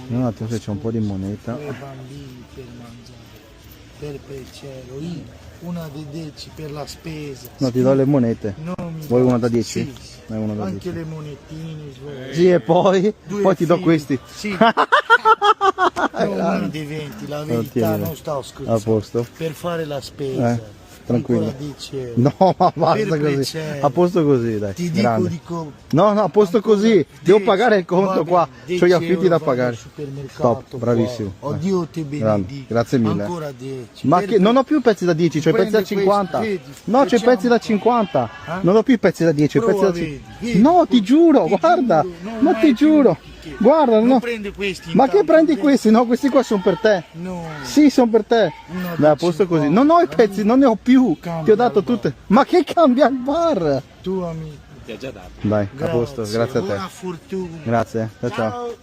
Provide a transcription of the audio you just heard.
Un attimo se c'è un po' di moneta. Per bambini, per mangiare, per il cielo, una di 10 per la spesa. No, ti do le monete. Non mi Vuoi una basta. da 10? Sì, sì. Una da Anche 10. le monetine, Sì, e poi? Poi ti do fili. questi. Sì. No, una di 20, la verità tieni. non sto A scherzando. posto? Per fare la spesa. Tranquillo. Ancora 10 euro. No, ma basta Per così. piacere. A posto così, dai. Ti dico, Grande. dico. No, no, a posto ancora così. 10, Devo pagare il va conto bene, qua. 10 C'ho gli affitti euro da vado pagare. al supermercato Top, qua. bravissimo. Oddio ti Grande. benedica. Grazie mille. Ancora 10. Ma Per- che non ho più pezzi da 10, c'ho i pezzi da Prendi 50. questi, vedi, No, c'ho i facciamo pezzi da qua. 50. Eh? Non ho più i pezzi da 10, ho i pezzi Prova, da vedi, 50. vedi, No, ti giuro, ti guarda. giuro, non Ma mai ti più giuro. che- Guarda, non no. prendi questi Ma che intanto, prendi prendi- questi? No, questi qua sono per te. No. Sì, sono per te. Uno Dai, a di posto così. 50. Non ho i pezzi, non ne ho più. Cambia Ti ho dato il bar. tutte. Ma che cambia il bar? Tu amico. Dai, a posto, grazie a te. Buona fortuna. Grazie, ciao ciao.